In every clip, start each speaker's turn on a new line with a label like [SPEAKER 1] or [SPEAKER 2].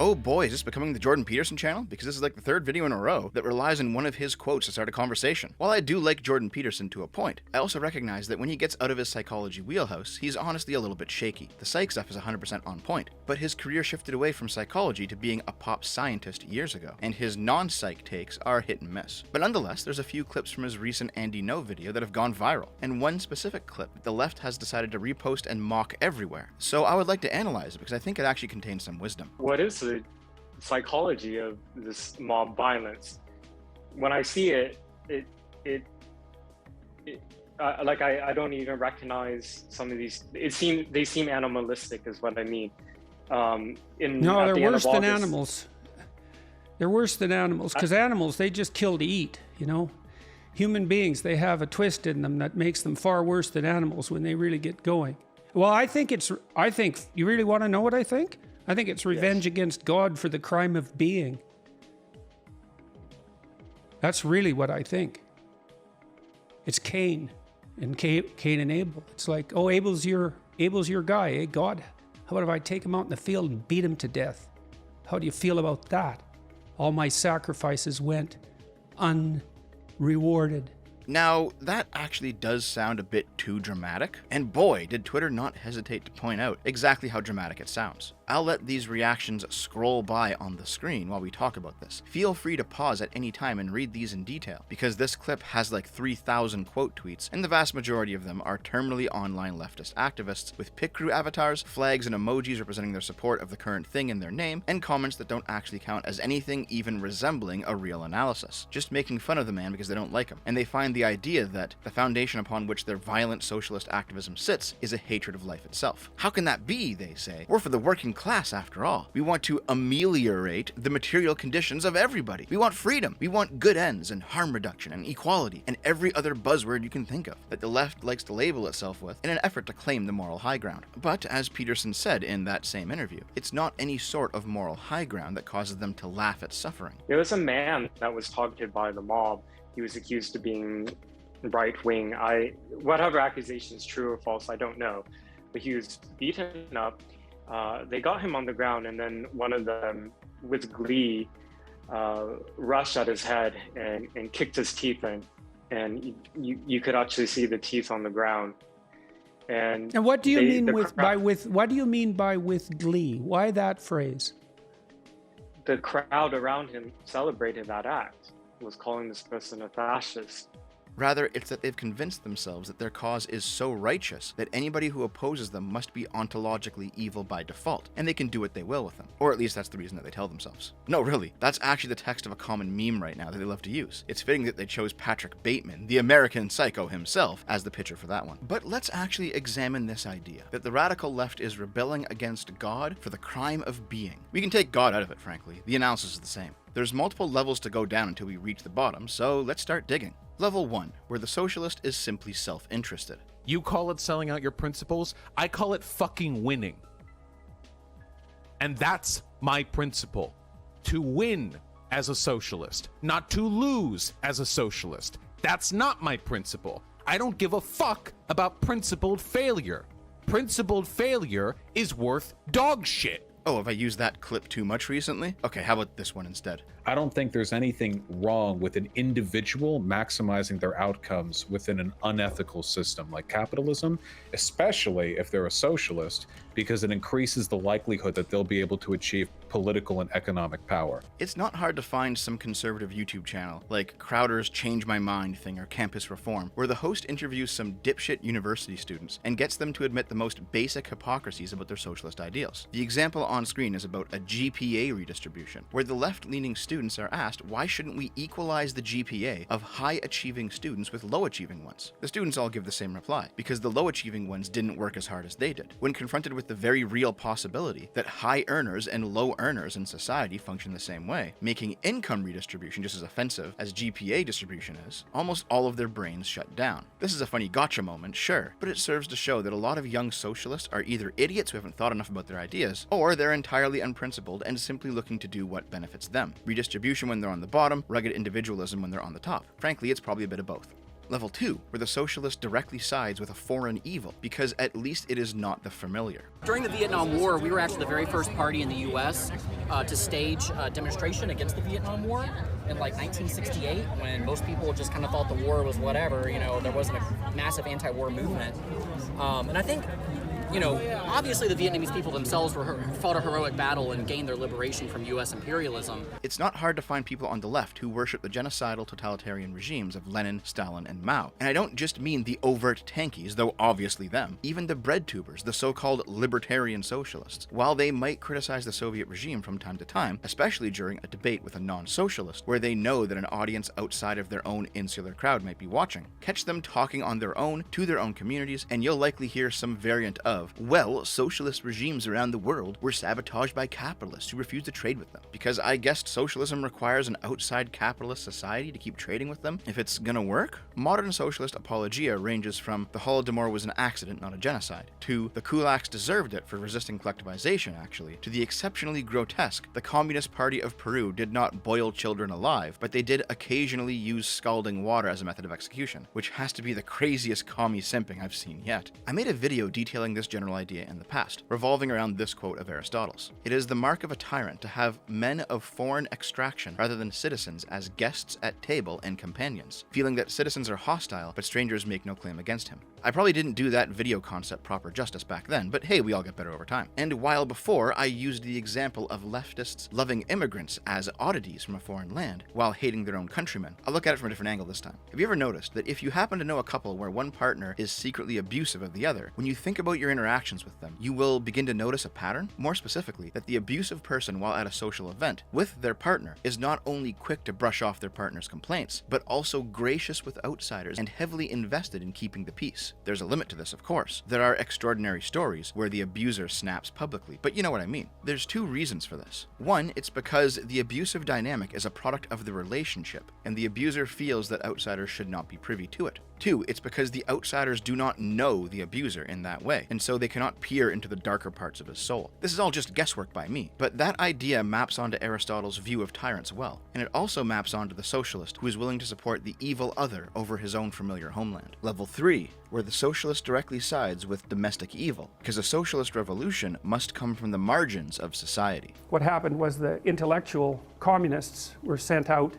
[SPEAKER 1] oh boy, is this becoming the Jordan Peterson channel? Because this is like the third video in a row that relies on one of his quotes to start a conversation. While I do like Jordan Peterson to a point, I also recognize that when he gets out of his psychology wheelhouse, he's honestly a little bit shaky. The psych stuff is 100% on point, but his career shifted away from psychology to being a pop scientist years ago, and his non-psych takes are hit and miss. But nonetheless, there's a few clips from his recent Andy No video that have gone viral, and one specific clip that the left has decided to repost and mock everywhere. So I would like to analyze it because I think it actually contains some wisdom.
[SPEAKER 2] What is the psychology of this mob violence? When I see it, I don't even recognize some of these. They seem animalistic, is what I mean.
[SPEAKER 3] No, they're worse than animals. They're worse than animals because animals, they just kill to eat, you know. Human beings, they have a twist in them that makes them far worse than animals when they really get going. Well, I think you really want to know what I think? I think it's revenge against God for the crime of being. That's really what I think. It's Cain and Abel. It's like, oh, Abel's your guy, eh? God, how about if I take him out in the field and beat him to death? How do you feel about that? All my sacrifices went unrewarded.
[SPEAKER 1] Now, that actually does sound a bit too dramatic, and boy, did Twitter not hesitate to point out exactly how dramatic it sounds. I'll let these reactions scroll by on the screen while we talk about this. Feel free to pause at any time and read these in detail, because this clip has like 3,000 quote tweets, and the vast majority of them are terminally online leftist activists with pit crew avatars, flags and emojis representing their support of the current thing in their name, and comments that don't actually count as anything even resembling a real analysis, just making fun of the man because they don't like him, and they find the idea that the foundation upon which their violent socialist activism sits is a hatred of life itself. How can that be, they say? We're for the working class after all. We want to ameliorate the material conditions of everybody. We want freedom. We want good ends and harm reduction and equality and every other buzzword you can think of that the left likes to label itself with in an effort to claim the moral high ground. But as Peterson said in that same interview, it's not any sort of moral high ground that causes them to laugh at suffering.
[SPEAKER 2] There was a man that was targeted by the mob. He was accused of being right-wing. Whatever accusation is true or false, I don't know. But he was beaten up. They got him on the ground, and then one of them, with glee, rushed at his head and kicked his teeth in. And you could actually see the teeth on the ground. And
[SPEAKER 3] what do you mean by with glee? Why that phrase?
[SPEAKER 2] The crowd around him celebrated that act, was calling this person a fascist.
[SPEAKER 1] Rather, it's that they've convinced themselves that their cause is so righteous that anybody who opposes them must be ontologically evil by default, and they can do what they will with them. Or at least that's the reason that they tell themselves. No, really, that's actually the text of a common meme right now that they love to use. It's fitting that they chose Patrick Bateman, the American Psycho himself, as the pitcher for that one. But let's actually examine this idea, that the radical left is rebelling against God for the crime of being. We can take God out of it, frankly. The analysis is the same. There's multiple levels to go down until we reach the bottom, so let's start digging. Level 1, where the socialist is simply self-interested.
[SPEAKER 4] You call it selling out your principles, I call it fucking winning. And that's my principle. To win as a socialist, not to lose as a socialist. That's not my principle. I don't give a fuck about principled failure. Principled failure is worth dog shit.
[SPEAKER 1] Oh, have I used that clip too much recently? Okay, how about this one instead?
[SPEAKER 5] I don't think there's anything wrong with an individual maximizing their outcomes within an unethical system like capitalism, especially if they're a socialist, because it increases the likelihood that they'll be able to achieve political and economic power.
[SPEAKER 1] It's not hard to find some conservative YouTube channel, like Crowder's Change My Mind thing or Campus Reform, where the host interviews some dipshit university students and gets them to admit the most basic hypocrisies about their socialist ideals. The example on screen is about a GPA redistribution, where the left-leaning students are asked why shouldn't we equalize the GPA of high-achieving students with low-achieving ones. The students all give the same reply, because the low-achieving ones didn't work as hard as they did. When confronted with the very real possibility that high earners and low earners in society function the same way, making income redistribution just as offensive as GPA distribution is, almost all of their brains shut down. This is a funny gotcha moment, sure, but it serves to show that a lot of young socialists are either idiots who haven't thought enough about their ideas, or they're entirely unprincipled and simply looking to do what benefits them. Redistribution when they're on the bottom, rugged individualism when they're on the top. Frankly, it's probably a bit of both. Level 2, where the socialist directly sides with a foreign evil, because at least it is not the familiar.
[SPEAKER 6] During the Vietnam War, we were actually the very first party in the U.S. To stage a demonstration against the Vietnam War in like 1968, when most people just kind of thought the war was whatever, you know, there wasn't a massive anti-war movement. And I think, you know, obviously the Vietnamese people themselves fought a heroic battle and gained their liberation from U.S. imperialism.
[SPEAKER 1] It's not hard to find people on the left who worship the genocidal totalitarian regimes of Lenin, Stalin, and Mao. And I don't just mean the overt tankies, though obviously them. Even the bread tubers, the so-called libertarian socialists. While they might criticize the Soviet regime from time to time, especially during a debate with a non-socialist, where they know that an audience outside of their own insular crowd might be watching, catch them talking on their own, to their own communities, and you'll likely hear some variant of, well, socialist regimes around the world were sabotaged by capitalists who refused to trade with them. Because I guess socialism requires an outside capitalist society to keep trading with them if it's gonna work? Modern socialist apologia ranges from the Holodomor was an accident, not a genocide, to the kulaks deserved it for resisting collectivization, actually, to the exceptionally grotesque, the Communist Party of Peru did not boil children alive, but they did occasionally use scalding water as a method of execution, which has to be the craziest commie simping I've seen yet. I made a video detailing this general idea in the past, revolving around this quote of Aristotle's. It is the mark of a tyrant to have men of foreign extraction rather than citizens as guests at table and companions, feeling that citizens are hostile but strangers make no claim against him. I probably didn't do that video concept proper justice back then, but hey, we all get better over time. And while before I used the example of leftists loving immigrants as oddities from a foreign land while hating their own countrymen, I'll look at it from a different angle this time. Have you ever noticed that if you happen to know a couple where one partner is secretly abusive of the other, when you think about your interactions with them, you will begin to notice a pattern? More specifically, that the abusive person while at a social event with their partner is not only quick to brush off their partner's complaints, but also gracious with outsiders and heavily invested in keeping the peace. There's a limit to this, of course. There are extraordinary stories where the abuser snaps publicly, but you know what I mean. There's two reasons for this. One, it's because the abusive dynamic is a product of the relationship, and the abuser feels that outsiders should not be privy to it. Two, it's because the outsiders do not know the abuser in that way, and so they cannot peer into the darker parts of his soul. This is all just guesswork by me, but that idea maps onto Aristotle's view of tyrants well, and it also maps onto the socialist who is willing to support the evil other over his own familiar homeland. Level 3, where the socialist directly sides with domestic evil, because a socialist revolution must come from the margins of society.
[SPEAKER 3] What happened was the intellectual communists were sent out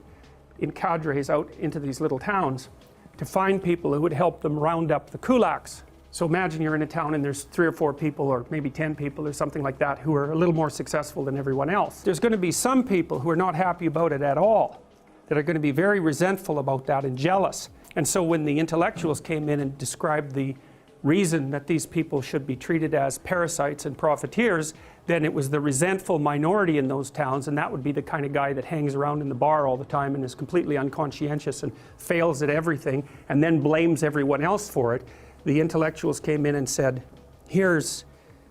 [SPEAKER 3] in cadres out into these little towns to find people who would help them round up the kulaks. So imagine you're in a town and there's 3 or 4 people or maybe 10 people or something like that who are a little more successful than everyone else. There's going to be some people who are not happy about it at all, that are going to be very resentful about that and jealous. And so when the intellectuals came in and described the reason that these people should be treated as parasites and profiteers, then it was the resentful minority in those towns, and that would be the kind of guy that hangs around in the bar all the time and is completely unconscientious and fails at everything and then blames everyone else for it. The intellectuals came in and said, this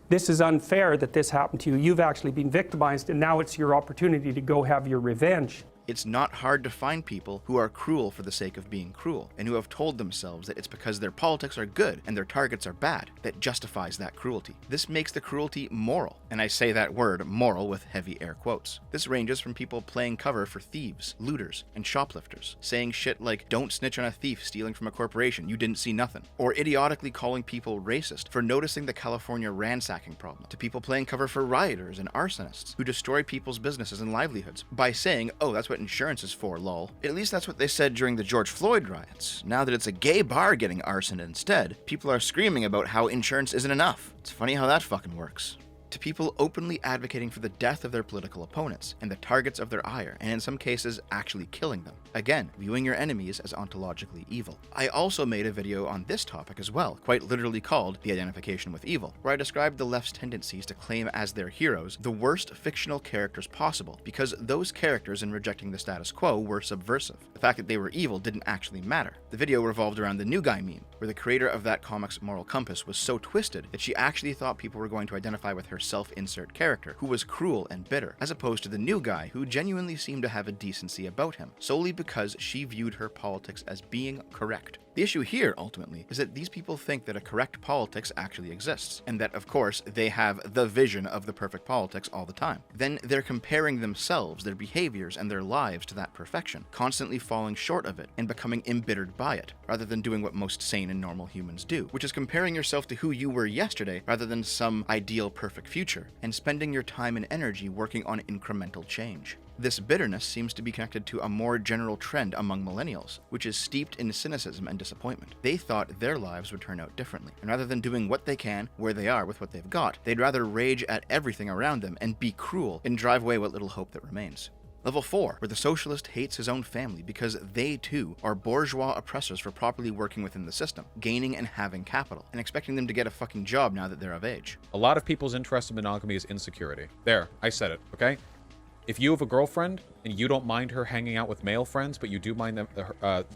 [SPEAKER 3] is unfair that this happened to you. You've actually been victimized, and now it's your opportunity to go have your revenge.
[SPEAKER 1] It's not hard to find people who are cruel for the sake of being cruel, and who have told themselves that it's because their politics are good and their targets are bad that justifies that cruelty. This makes the cruelty moral, and I say that word moral with heavy air quotes. This ranges from people playing cover for thieves, looters, and shoplifters, saying shit like, don't snitch on a thief stealing from a corporation, you didn't see nothing, or idiotically calling people racist for noticing the California ransacking problem, to people playing cover for rioters and arsonists who destroy people's businesses and livelihoods by saying, oh, that's what insurance is for, lol. At least that's what they said during the George Floyd riots. Now that it's a gay bar getting arsoned instead, people are screaming about how insurance isn't enough. It's funny how that fucking works. To people openly advocating for the death of their political opponents and the targets of their ire, and in some cases actually killing them. Again, viewing your enemies as ontologically evil. I also made a video on this topic as well, quite literally called The Identification with Evil, where I described the left's tendencies to claim as their heroes the worst fictional characters possible, because those characters in rejecting the status quo were subversive. The fact that they were evil didn't actually matter. The video revolved around the New Guy meme, where the creator of that comic's moral compass was so twisted that she actually thought people were going to identify with her self-insert character, who was cruel and bitter, as opposed to the New Guy, who genuinely seemed to have a decency about him, solely because she viewed her politics as being correct. The issue here, ultimately, is that these people think that a correct politics actually exists, and that, of course, they have the vision of the perfect politics all the time. Then they're comparing themselves, their behaviors, and their lives to that perfection, constantly falling short of it and becoming embittered by it, rather than doing what most sane and normal humans do, which is comparing yourself to who you were yesterday rather than some ideal perfect future, and spending your time and energy working on incremental change. This bitterness seems to be connected to a more general trend among millennials, which is steeped in cynicism and disappointment. They thought their lives would turn out differently, and rather than doing what they can, where they are with what they've got, they'd rather rage at everything around them and be cruel and drive away what little hope that remains. Level 4, where the socialist hates his own family because they too are bourgeois oppressors for properly working within the system, gaining and having capital, and expecting them to get a fucking job now that they're of age.
[SPEAKER 5] A lot of people's interest in monogamy is insecurity. There, I said it, okay? If you have a girlfriend and you don't mind her hanging out with male friends, but you do mind them,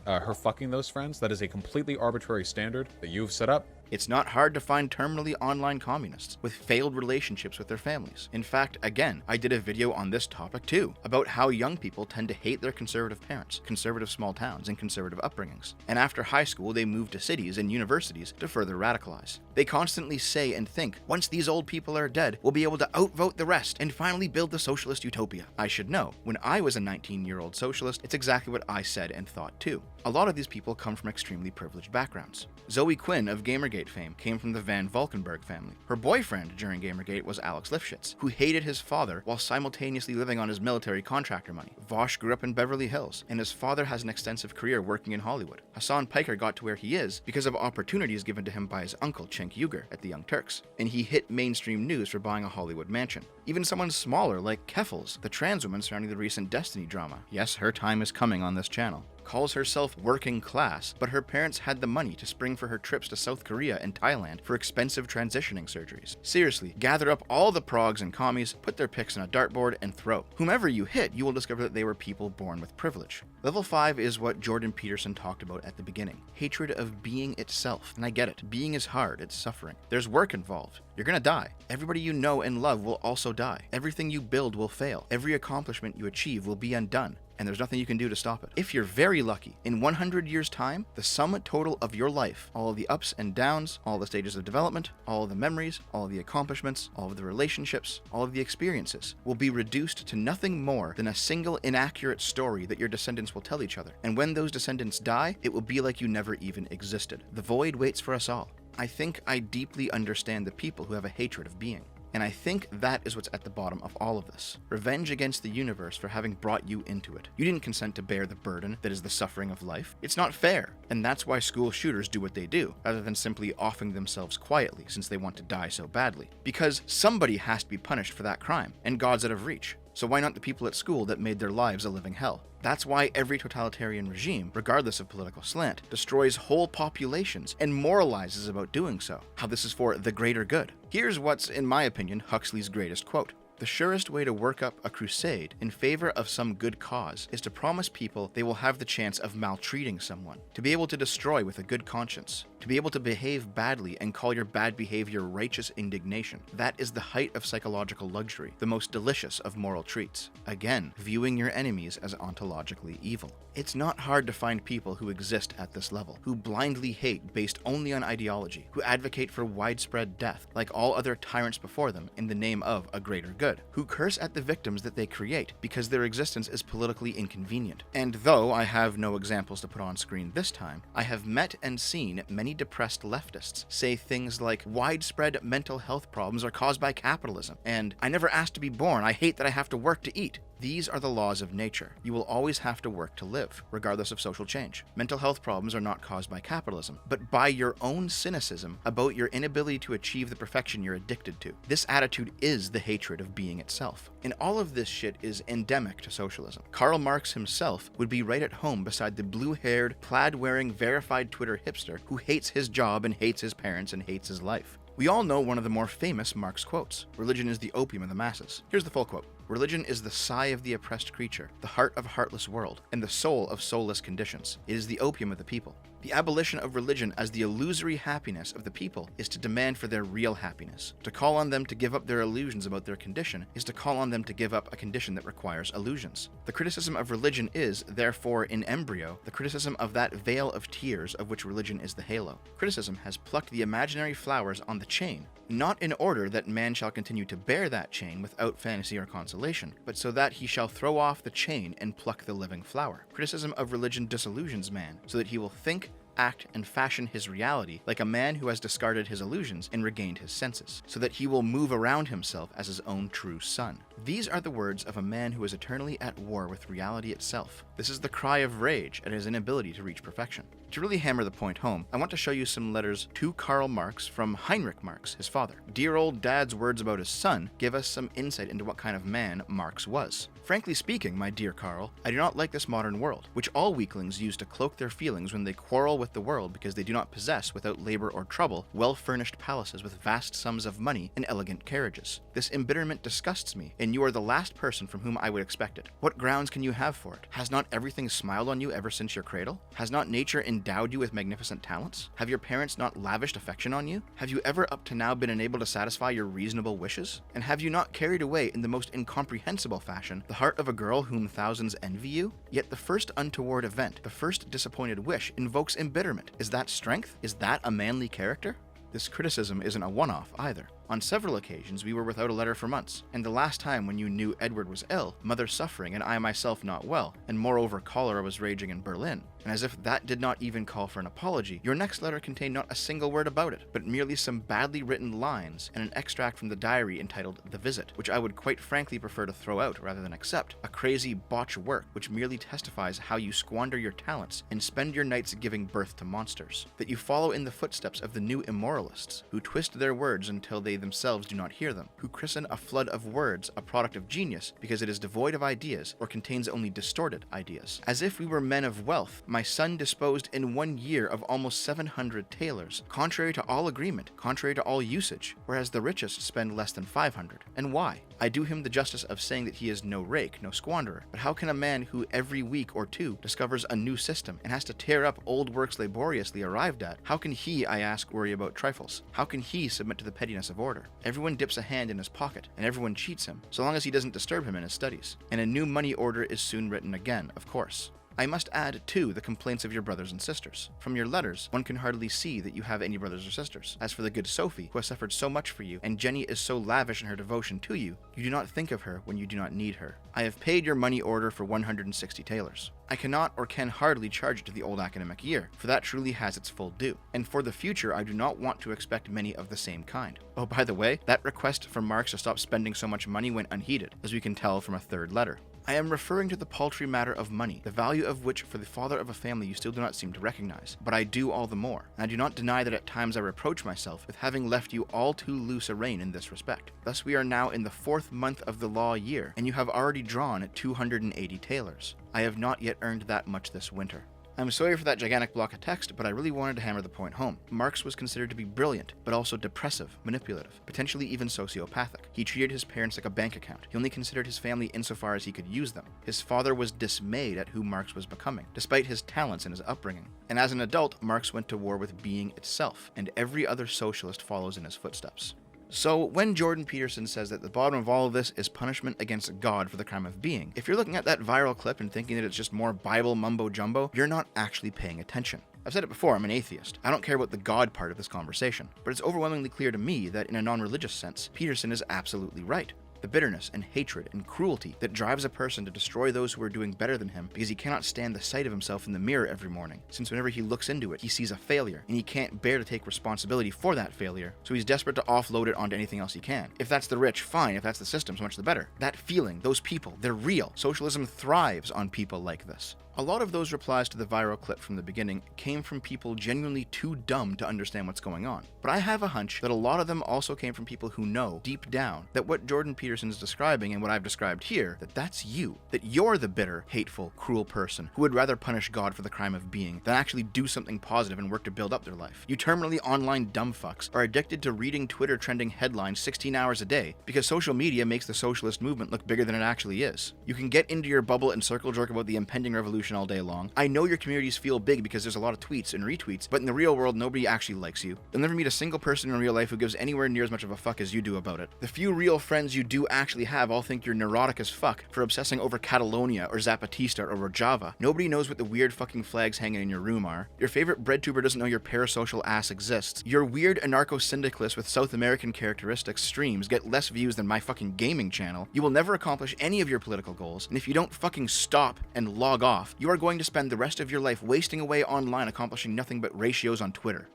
[SPEAKER 5] her fucking those friends, that is a completely arbitrary standard that you've set up.
[SPEAKER 1] It's not hard to find terminally online communists with failed relationships with their families. In fact, again, I did a video on this topic too, about how young people tend to hate their conservative parents, conservative small towns, and conservative upbringings. And after high school, they move to cities and universities to further radicalize. They constantly say and think, once these old people are dead, we'll be able to outvote the rest and finally build the socialist utopia. I should know, when I was a 19-year-old socialist, it's exactly what I said and thought too. A lot of these people come from extremely privileged backgrounds. Zoe Quinn of Gamergate fame came from the Van Valkenburg family. Her boyfriend during Gamergate was Alex Lifshitz, who hated his father while simultaneously living on his military contractor money. Vosh grew up in Beverly Hills, and his father has an extensive career working in Hollywood. Hassan Piker got to where he is because of opportunities given to him by his uncle Cenk Uygur at the Young Turks, and he hit mainstream news for buying a Hollywood mansion. Even someone smaller like Keffels, the trans woman surrounding the recent Destiny drama. Yes, her time is coming on this channel. Calls herself working class, but her parents had the money to spring for her trips to South Korea and Thailand for expensive transitioning surgeries. Seriously, gather up all the progs and commies, put their picks on a dartboard, and throw. Whomever you hit, you will discover that they were people born with privilege. Level 5 is what Jordan Peterson talked about at the beginning. Hatred of being itself. And I get it. Being is hard. It's suffering. There's work involved. You're gonna die. Everybody you know and love will also die. Everything you build will fail. Every accomplishment you achieve will be undone. And there's nothing you can do to stop it. If you're very lucky, in 100 years' time, the sum total of your life, all of the ups and downs, all the stages of development, all of the memories, all of the accomplishments, all of the relationships, all of the experiences, will be reduced to nothing more than a single inaccurate story that your descendants will tell each other. And when those descendants die, it will be like you never even existed. The void waits for us all. I think I deeply understand the people who have a hatred of being. And I think that is what's at the bottom of all of this. Revenge against the universe for having brought you into it. You didn't consent to bear the burden that is the suffering of life. It's not fair. And that's why school shooters do what they do, rather than simply offing themselves quietly since they want to die so badly. Because somebody has to be punished for that crime, and God's out of reach. So why not the people at school that made their lives a living hell? That's why every totalitarian regime, regardless of political slant, destroys whole populations and moralizes about doing so, how this is for the greater good. Here's what's, in my opinion, Huxley's greatest quote. The surest way to work up a crusade in favor of some good cause is to promise people they will have the chance of maltreating someone, to be able to destroy with a good conscience, to be able to behave badly and call your bad behavior righteous indignation. That is the height of psychological luxury, the most delicious of moral treats. Again, viewing your enemies as ontologically evil. It's not hard to find people who exist at this level, who blindly hate based only on ideology, who advocate for widespread death, like all other tyrants before them, in the name of a greater good, who curse at the victims that they create because their existence is politically inconvenient. And though I have no examples to put on screen this time, I have met and seen many depressed leftists say things like widespread mental health problems are caused by capitalism, and I never asked to be born, I hate that I have to work to eat. These are the laws of nature. You will always have to work to live, regardless of social change. Mental health problems are not caused by capitalism, but by your own cynicism about your inability to achieve the perfection you're addicted to. This attitude is the hatred of being itself. And all of this shit is endemic to socialism. Karl Marx himself would be right at home beside the blue-haired, plaid-wearing, verified Twitter hipster who hates his job and hates his parents and hates his life. We all know one of the more famous Marx quotes. Religion is the opium of the masses. Here's the full quote. Religion is the sigh of the oppressed creature, the heart of a heartless world, and the soul of soulless conditions. It is the opium of the people. The abolition of religion as the illusory happiness of the people is to demand for their real happiness. To call on them to give up their illusions about their condition is to call on them to give up a condition that requires illusions. The criticism of religion is, therefore, in embryo, the criticism of that veil of tears of which religion is the halo. Criticism has plucked the imaginary flowers on the chain, not in order that man shall continue to bear that chain without fantasy or consolation, but so that he shall throw off the chain and pluck the living flower. Criticism of religion disillusions man, so that he will think, act, and fashion his reality like a man who has discarded his illusions and regained his senses, so that he will move around himself as his own true son. These are the words of a man who is eternally at war with reality itself. This is the cry of rage at his inability to reach perfection. To really hammer the point home, I want to show you some letters to Karl Marx from Heinrich Marx, his father. Dear old dad's words about his son give us some insight into what kind of man Marx was. Frankly speaking, my dear Karl, I do not like this modern world, which all weaklings use to cloak their feelings when they quarrel with the world because they do not possess, without labor or trouble, well-furnished palaces with vast sums of money and elegant carriages. This embitterment disgusts me, and you are the last person from whom I would expect it. What grounds can you have for it? Has not everything smiled on you ever since your cradle? Has not nature endowed you with magnificent talents? Have your parents not lavished affection on you? Have you ever up to now been unable to satisfy your reasonable wishes? And have you not carried away in the most incomprehensible fashion the heart of a girl whom thousands envy you? Yet the first untoward event, the first disappointed wish, invokes embitterment. Is that strength? Is that a manly character? This criticism isn't a one-off either. On several occasions, we were without a letter for months, and the last time when you knew Edward was ill, mother suffering, and I myself not well, and moreover cholera was raging in Berlin, and as if that did not even call for an apology, your next letter contained not a single word about it, but merely some badly written lines and an extract from the diary entitled The Visit, which I would quite frankly prefer to throw out rather than accept, a crazy botch work which merely testifies how you squander your talents and spend your nights giving birth to monsters, that you follow in the footsteps of the new immoralists, who twist their words until they themselves do not hear them, who christen a flood of words a product of genius because it is devoid of ideas or contains only distorted ideas. As if we were men of wealth, my son disposed in 1 year of almost 700 tailors, contrary to all agreement, contrary to all usage, whereas the richest spend less than 500. And why? I do him the justice of saying that he is no rake, no squanderer, but how can a man who every week or two discovers a new system and has to tear up old works laboriously arrived at, how can he, I ask, worry about trifles? How can he submit to the pettiness of order? Everyone dips a hand in his pocket, and everyone cheats him, so long as he doesn't disturb him in his studies. And a new money order is soon written again, of course. I must add, too, the complaints of your brothers and sisters. From your letters, one can hardly see that you have any brothers or sisters. As for the good Sophie, who has suffered so much for you, and Jenny is so lavish in her devotion to you, you do not think of her when you do not need her. I have paid your money order for 160 tailors. I cannot or can hardly charge it to the old academic year, for that truly has its full due. And for the future, I do not want to expect many of the same kind. Oh, by the way, that request from Marx to stop spending so much money went unheeded, as we can tell from a third letter. I am referring to the paltry matter of money, the value of which for the father of a family you still do not seem to recognize, but I do all the more, and I do not deny that at times I reproach myself with having left you all too loose a rein in this respect. Thus we are now in the 4th month of the law year, and you have already drawn 280 tailors. I have not yet earned that much this winter. I'm sorry for that gigantic block of text, but I really wanted to hammer the point home. Marx was considered to be brilliant, but also depressive, manipulative, potentially even sociopathic. He treated his parents like a bank account. He only considered his family insofar as he could use them. His father was dismayed at who Marx was becoming, despite his talents and his upbringing. And as an adult, Marx went to war with being itself, and every other socialist follows in his footsteps. So when Jordan Peterson says that the bottom of all of this is punishment against God for the crime of being, if you're looking at that viral clip and thinking that it's just more Bible mumbo-jumbo, you're not actually paying attention. I've said it before, I'm an atheist. I don't care about the God part of this conversation, but it's overwhelmingly clear to me that in a non-religious sense, Peterson is absolutely right. The bitterness and hatred and cruelty that drives a person to destroy those who are doing better than him because he cannot stand the sight of himself in the mirror every morning, since whenever he looks into it, he sees a failure, and he can't bear to take responsibility for that failure, so he's desperate to offload it onto anything else he can. If that's the rich, fine. If that's the system, so much the better. That feeling, those people, they're real. Socialism thrives on people like this. A lot of those replies to the viral clip from the beginning came from people genuinely too dumb to understand what's going on. But I have a hunch that a lot of them also came from people who know, deep down, that what Jordan Peterson is describing and what I've described here, that's you. That you're the bitter, hateful, cruel person who would rather punish God for the crime of being than actually do something positive and work to build up their life. You terminally online dumbfucks are addicted to reading Twitter trending headlines 16 hours a day because social media makes the socialist movement look bigger than it actually is. You can get into your bubble and circle jerk about the impending revolution revolution all day long. I know your communities feel big because there's a lot of tweets and retweets, but in the real world, nobody actually likes you. You'll never meet a single person in real life who gives anywhere near as much of a fuck as you do about it. The few real friends you do actually have all think you're neurotic as fuck for obsessing over Catalonia or Zapatista or Rojava. Nobody knows what the weird fucking flags hanging in your room are. Your favorite breadtuber doesn't know your parasocial ass exists. Your weird anarcho-syndicalist with South American characteristics streams get less views than my fucking gaming channel. You will never accomplish any of your political goals, and if you don't fucking stop and log off, you are going to spend the rest of your life wasting away online accomplishing nothing but ratios on Twitter.